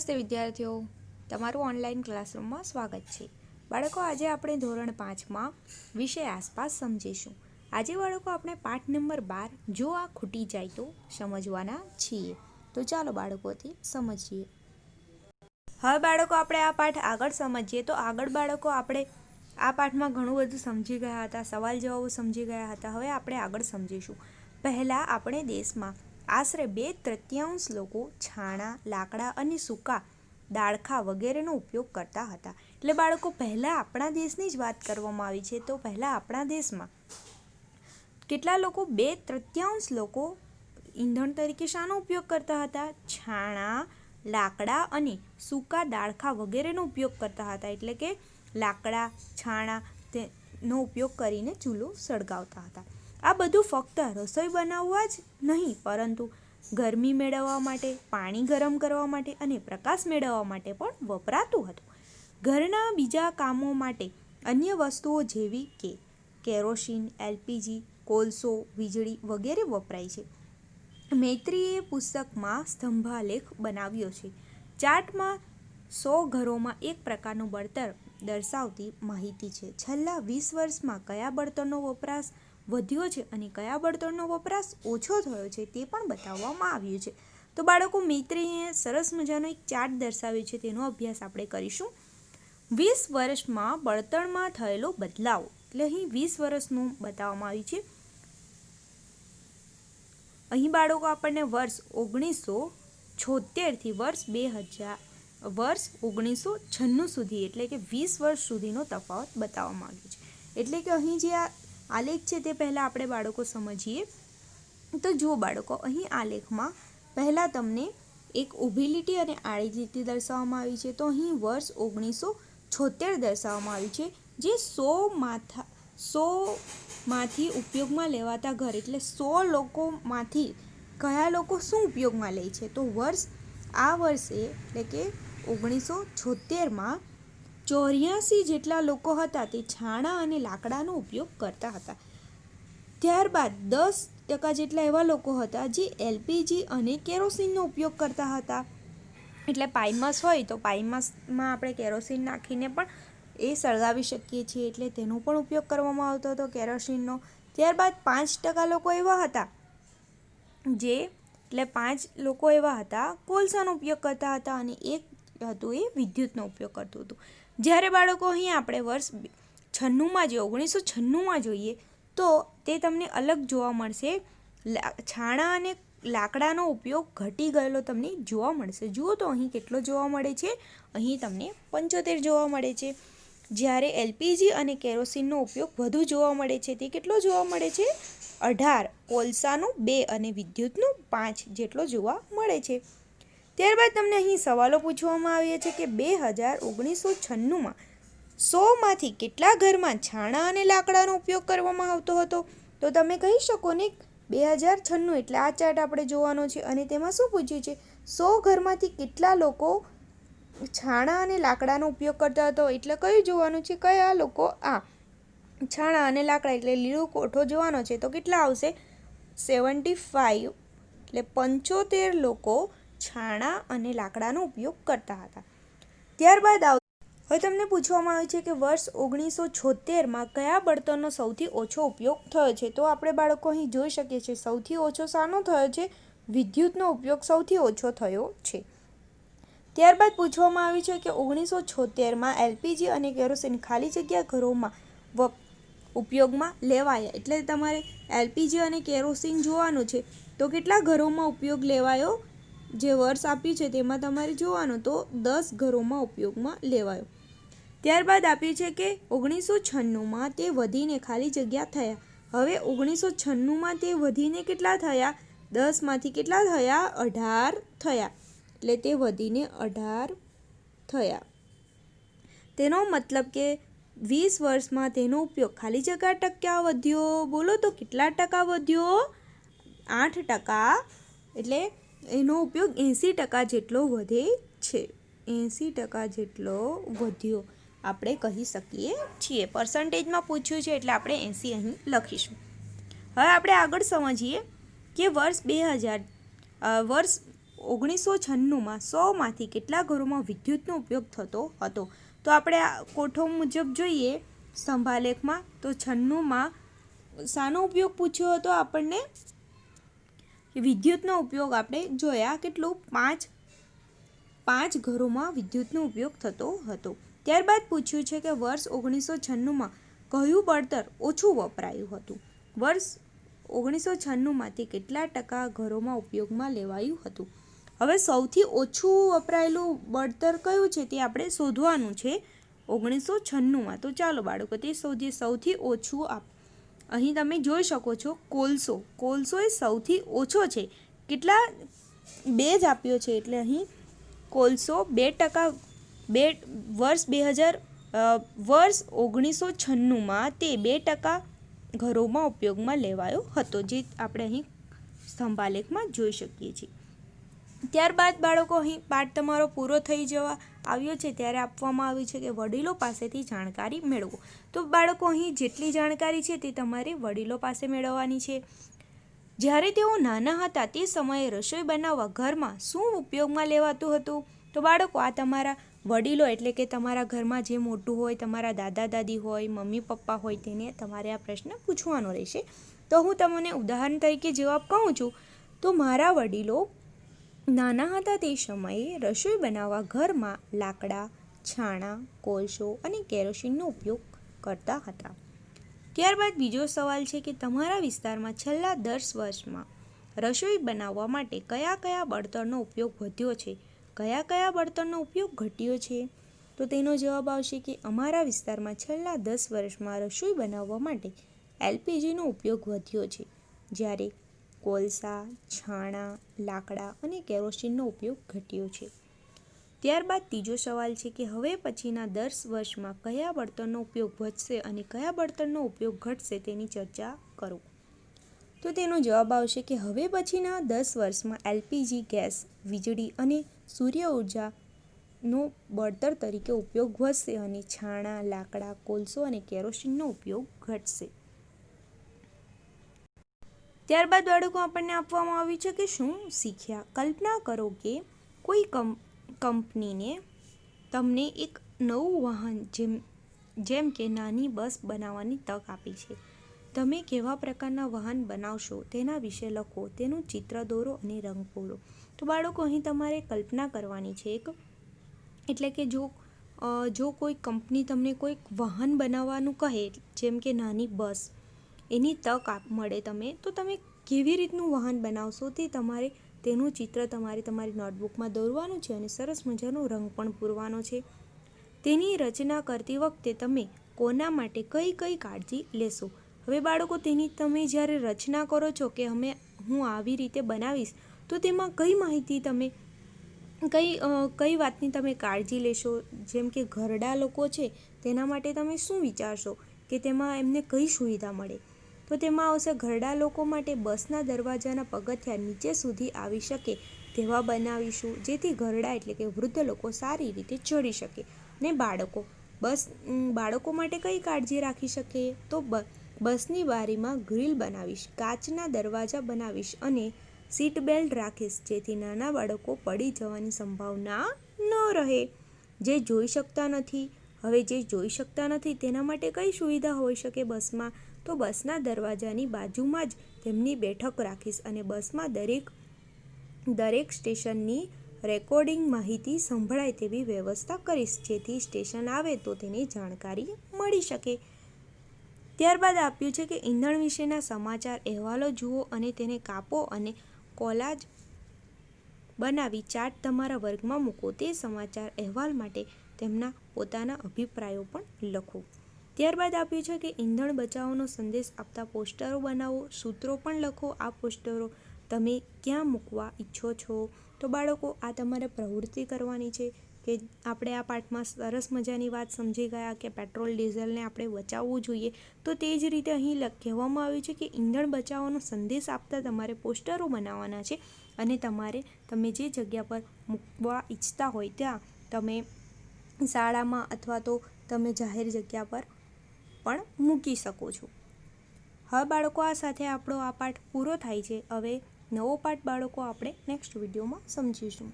નમસ્તે વિદ્યાર્થીઓ, તમારું ઓનલાઈન ક્લાસરૂમમાં સ્વાગત છે. બાળકો, આજે આપણે ધોરણ 5માં વિષય આસપાસ સમજીશું. આજે બાળકો આપણે પાઠ નંબર 12 જો આ ખૂટી જાય તો સમજવાના છીએ. તો ચાલો બાળકોથી સમજીએ. હવે બાળકો આપણે આ પાઠ આગળ સમજીએ. તો આગળ બાળકો આપણે આ પાઠમાં ઘણું બધું સમજી ગયા હતા, સવાલ જવાબો સમજી ગયા હતા. હવે આપણે આગળ સમજીશું. પહેલાં આપણે દેશમાં આશરે 2/3 લોકો છાણા, લાકડા અને સૂકા ડાળખા વગેરેનો ઉપયોગ કરતા હતા. એટલે બાળકો પહેલાં આપણા દેશની જ વાત કરવામાં આવી છે. તો પહેલાં આપણા દેશમાં કેટલા લોકો? 2/3 લોકો ઈંધણ તરીકે શાનો ઉપયોગ કરતા હતા? છાણા, લાકડા અને સૂકા ડાળખા વગેરેનો ઉપયોગ કરતા હતા. એટલે કે લાકડા, છાણા તેનો ઉપયોગ કરીને ચૂલો સળગાવતા હતા. આ બધું ફક્ત રસોઈ બનાવવા જ નહીં, પરંતુ ગરમી મેળવવા માટે, પાણી ગરમ કરવા માટે અને પ્રકાશ મેળવવા માટે પણ વપરાતું હતું. ઘરના બીજા કામો માટે અન્ય વસ્તુઓ જેવી કે કેરોસીન, એલપીજી, કોલસો, વીજળી વગેરે વપરાય છે. મૈત્રીએ પુસ્તકમાં સ્તંભાલેખ બનાવ્યો છે. ચાર્ટમાં 100 ઘરોમાં એક પ્રકારનું બળતણ દર્શાવતી માહિતી છે. છેલ્લા 20 વર્ષમાં કયા બળતણનો વપરાશ વધ્યો છે અને કયા બળતણનો વપરાશ ઓછો થયો છે તે પણ બતાવવામાં આવ્યું છે. તો બાળકો, મૈત્રીએ સરસ મજાનો એક ચાર્ટ દર્શાવ્યો છે, તેનો અભ્યાસ આપણે કરીશું. 20 વર્ષમાં બળતણમાં થયેલો બદલાવ, એટલે અહીં 20 વર્ષનું બતાવવામાં આવ્યું છે. અહીં બાળકો આપણને વર્ષ 1976થી વર્ષ 1996 સુધી, એટલે કે 20 વર્ષ સુધીનો તફાવત બતાવવામાં આવ્યો છે. એટલે કે અહીં જે આ આલેખ છે તે પહેલાં આપણે બાળકો સમજીએ. તો જુઓ બાળકો, અહીં આલેખમાં પહેલાં તમને એક ઊભી લીટી અને આડી લીટી દર્શાવવામાં આવી છે. તો અહીં વર્ષ 1976 દર્શાવવામાં આવ્યું છે, જે 100માંથી ઉપયોગમાં લેવાતા ઘર, એટલે 100 લોકોમાંથી કયા લોકો શું ઉપયોગમાં લે છે? તો આ વર્ષે એટલે કે 1976માં 84 જેટલા લોકો હતા તે છાણા અને લાકડાનો ઉપયોગ કરતા હતા. ત્યારબાદ 10% જેટલા એવા લોકો હતા જે એલપીજી અને કેરોસીનનો ઉપયોગ કરતા હતા. એટલે પાઇમાસ હોય તો પાઇમાસમાં આપણે કેરોસીન નાખીને પણ એ સળગાવી શકીએ છીએ, એટલે તેનો પણ ઉપયોગ કરવામાં આવતો હતો, કેરોસીનનો. ત્યારબાદ 5% લોકો એવા હતા એટલે 5 લોકો એવા હતા કોલસાનો ઉપયોગ કરતા હતા અને એક હતું એ વિદ્યુતનો ઉપયોગ કરતું હતું. જ્યારે બાળકો અહીં આપણે વર્ષ 1996માં જોઈએ તો તે તમને અલગ જોવા મળશે. છાણા અને લાકડાનો ઉપયોગ ઘટી ગયેલો તમને જોવા મળશે. જુઓ તો અહીં કેટલો જોવા મળે છે? અહીં તમને 75 જોવા મળે છે. જ્યારે એલપીજી અને કેરોસીનનો ઉપયોગ વધુ જોવા મળે છે. તે કેટલો જોવા મળે છે? 18, કોલસાનો 2 અને વિદ્યુતનો 5 જેટલો જોવા મળે છે. ત્યારબાદ તમને અહીં સવાલો પૂછવામાં આવ્યા છે કે 1996માં 100માંથી કેટલા ઘરમાં છાણા અને લાકડાનો ઉપયોગ કરવામાં આવતો હતો? તો તમે કહી શકો ને 2096, એટલે આ ચાર્ટ આપણે જોવાનો છે અને તેમાં શું પૂછ્યું છે? 100 ઘરમાંથી કેટલા લોકો છાણા અને લાકડાનો ઉપયોગ કરતા હતો? એટલે કયું જોવાનું છે? કયા લોકો? છાણા અને લાકડા, એટલે લીલો કોઠો જોવાનો છે. તો કેટલા આવશે? 75, એટલે 75 લોકો છાણા અને લાકડાનો ઉપયોગ કરતા હતા. ત્યારબાદ હવે તમને પૂછવામાં આવ્યું છે કે વર્ષ 1976માં કયા બળતણનો સૌથી ઓછો ઉપયોગ થયો છે? તો આપણે બાળકો અહીં જોઈ શકીએ છીએ સૌથી ઓછો શાનો થયો છે? વિદ્યુતનો ઉપયોગ સૌથી ઓછો થયો છે. ત્યારબાદ પૂછવામાં આવ્યું છે કે 1976માં એલપીજી અને કેરોસીન ખાલી જગ્યા ઘરોમાં ઉપયોગમાં લેવાયા. એટલે તમારે એલપીજી અને કેરોસીન જોવાનું છે. તો કેટલા ઘરોમાં ઉપયોગ લેવાયો? જે વર્ષ આપ્યું છે તેમાં તમારે જોવાનું. તો 10 ઘરોમાં ઉપયોગમાં લેવાયો. ત્યારબાદ આપ્યું છે કે 1996માં તે વધીને ખાલી જગ્યા થયા. હવે 1996માં તે વધીને કેટલા થયા? 10માંથી કેટલા થયા? 18 થયા. એટલે તે વધીને 18 થયા. તેનો મતલબ કે 20 વર્ષમાં તેનો ઉપયોગ ખાલી જગ્યા ટકા વધ્યો. બોલો તો કેટલા ટકા વધ્યો? 8%. એટલે એનો ઉપયોગ 80% જેટલો વધે છે. 80% જેટલો વધ્યો આપણે કહી શકીએ છીએ. પર્સન્ટેજમાં પૂછ્યું છે એટલે આપણે 80 અહીં લખીશું. હવે આપણે આગળ સમજીએ કે વર્ષ 1996માં 100માંથી કેટલા ઘરોમાં વિદ્યુતનો ઉપયોગ થતો હતો? તો આપણે આ કોઠો મુજબ જોઈએ સ્તંભાલેખમાં, તો 96માં શાનો ઉપયોગ પૂછ્યો હતો આપણને? વિદ્યુતનો ઉપયોગ આપણે જોયા. કેટલું? 5 ઘરોમાં વિદ્યુતનો ઉપયોગ થતો હતો. ત્યારબાદ પૂછ્યું છે કે વર્ષ 1996માં કયું બળતણ ઓછું વપરાયું હતું? વર્ષ 1996માંથી કેટલા ટકા ઘરોમાં ઉપયોગમાં લેવાયું હતું? હવે સૌથી ઓછું વપરાયેલું બળતણ કયું છે તે આપણે શોધવાનું છે 1996માં. તો ચાલો બાળકો તે શોધીએ. સૌથી ઓછું અહીં તમે જોઈ શકો છો કોલસો એ સૌથી ઓછો છે. કેટલા? 2 જ આપ્યો છે, એટલે અહીં કોલસો 2%. વર્ષ 1996માં તે 2% ઘરોમાં ઉપયોગમાં લેવાયો હતો, જે આપણે અહીં સ્તંભાલેખમાં જોઈ શકીએ છીએ. ત્યારબાદ બાળકો અહીં પાઠ તમારો પૂરો થઈ જવા આવ્યો છે ત્યારે આપવામાં આવ્યું છે કે વડીલો પાસેથી જાણકારી મેળવો. તો બાળકો અહીં જેટલી જાણકારી છે તે તમારે વડીલો પાસે મેળવવાની છે. જ્યારે તેઓ નાના હતા તે સમયે રસોઈ બનાવવા ઘરમાં શું ઉપયોગમાં લેવાતું હતું? તો બાળકો આ તમારા વડીલો એટલે કે તમારા ઘરમાં જે મોટું હોય, તમારા દાદા દાદી હોય, મમ્મી પપ્પા હોય, તેને તમારે આ પ્રશ્ન પૂછવાનો રહેશે. તો હું તમને ઉદાહરણ તરીકે જવાબ કહું છું. તો મારા વડીલો નાના હતા તે સમયે રસોઈ બનાવવા ઘરમાં લાકડા, છાણા, કોલસો અને કેરોસીનનો ઉપયોગ કરતા હતા. ત્યારબાદ બીજો સવાલ છે કે તમારા વિસ્તારમાં છેલ્લા 10 વર્ષમાં રસોઈ બનાવવા માટે કયા કયા બળતણનો ઉપયોગ વધ્યો છે? કયા કયા બળતણનો ઉપયોગ ઘટ્યો છે? તો તેનો જવાબ આવશે કે અમારા વિસ્તારમાં છેલ્લા 10 વર્ષમાં રસોઈ બનાવવા માટે LPGનો ઉપયોગ વધ્યો છે, જ્યારે કોલસા, છાણા, લાકડા અને કેરોસીનનો ઉપયોગ ઘટ્યો છે. ત્યારબાદ ત્રીજો સવાલ છે કે હવે પછીના 10 વર્ષમાં કયા બળતણનો ઉપયોગ વધશે અને કયા બળતણનો ઉપયોગ ઘટશે તેની ચર્ચા કરો. તો તેનો જવાબ આવશે કે હવે પછીના 10 વર્ષમાં LPG ગેસ, વીજળી અને સૂર્ય ઉર્જાનો બળતણ તરીકે ઉપયોગ વધશે અને છાણા, લાકડા, કોલસો અને કેરોસીનનો ઉપયોગ ઘટશે. ત્યારબાદ બાળકો આપણને આપવામાં આવ્યું છે કે શું શીખ્યા? કલ્પના કરો કે કોઈ કંપનીને તમને એક નવું વાહન જેમ કે નાની બસ બનાવવાની તક આપી છે. તમે કેવા પ્રકારના વાહન બનાવશો તેના વિશે લખો, તેનું ચિત્ર દોરો અને રંગ પૂરો. તો બાળકો અહીં તમારે કલ્પના કરવાની છે એટલે કે જો કોઈ કંપની તમને કોઈક વાહન બનાવવાનું કહે, જેમ કે નાની બસ, એની તક મળે તો તમે કેવી રીતનું વાહન બનાવશો તે તમારે તેનું ચિત્ર તમારી નોટબુકમાં દોરવાનું છે અને સરસ મજાનો રંગ પણ પૂરવાનો છે. તેની રચના કરતી વખતે તમે કોના માટે કઈ કઈ કાળજી લેશો? હવે બાળકો તેની તમે જ્યારે રચના કરો છો કે હું આવી રીતે બનાવીશ, તો તેમાં કઈ માહિતી તમે કઈ વાતની તમે કાળજી લેશો? જેમ કે ઘરડા લોકો છે તેના માટે તમે શું વિચારશો કે તેમાં એમને કઈ સુવિધા મળે? તો તેમાં આવશે ઘરડા લોકો માટે બસના દરવાજાના પગથિયાં નીચે સુધી આવી શકે તેવા બનાવીશું, જેથી ઘરડા એટલે કે વૃદ્ધ લોકો સારી રીતે ચડી શકે. ને બાળકો માટે કઈ કાળજી રાખી શકીએ? તો બસની બારીમાં ગ્રીલ બનાવીશ, કાચના દરવાજા બનાવીશ અને સીટ બેલ્ટ રાખીશ, જેથી નાના બાળકો પડી જવાની સંભાવના ન રહે. જે જોઈ શકતા નથી તેના માટે કઈ સુવિધા હોઈ શકે બસમાં? તો બસના દરવાજાની બાજુમાં જ તેમની બેઠક રાખીશ અને બસમાં દરેક સ્ટેશનની રેકોર્ડિંગ માહિતી સંભળાય તેવી વ્યવસ્થા કરીશ, જેથી સ્ટેશન આવે તો તેની જાણકારી મળી શકે. ત્યારબાદ આપ્યું છે કે ઈંધણ વિશેના સમાચાર અહેવાલો જુઓ અને તેને કાપો અને કોલાજ બનાવી ચાર્ટ તમારા વર્ગમાં મૂકો. તે સમાચાર અહેવાલ માટે તેમના પોતાના અભિપ્રાયો પણ લખો. ત્યારબાદ આપ્યું છે કે ઈંધણ બચાવવાનો સંદેશ આપતા પોસ્ટરો બનાવો, સૂત્રો પણ લખો. આ પોસ્ટરો તમે ક્યાં મૂકવા ઈચ્છો છો? તો બાળકો આ તમારે પ્રવૃત્તિ કરવાની છે કે આપણે આ પાઠમાં સરસ મજાની વાત સમજી ગયા કે પેટ્રોલ ડીઝલને આપણે બચાવવું જોઈએ. તો તે જ રીતે અહીં કહેવામાં આવ્યું છે કે ઈંધણ બચાવવાનો સંદેશ આપતા તમારે પોસ્ટરો બનાવવાના છે અને તમે જે જગ્યા પર મૂકવા ઈચ્છતા હોય ત્યાં તમે શાળામાં અથવા તો તમે જાહેર જગ્યા પર પણ મૂકી શકો છો. હવે બાળકો આ સાથે આપણો આ પાઠ પૂરો થાય છે. હવે નવો પાઠ બાળકો આપણે નેક્સ્ટ વિડીયોમાં સમજીશું.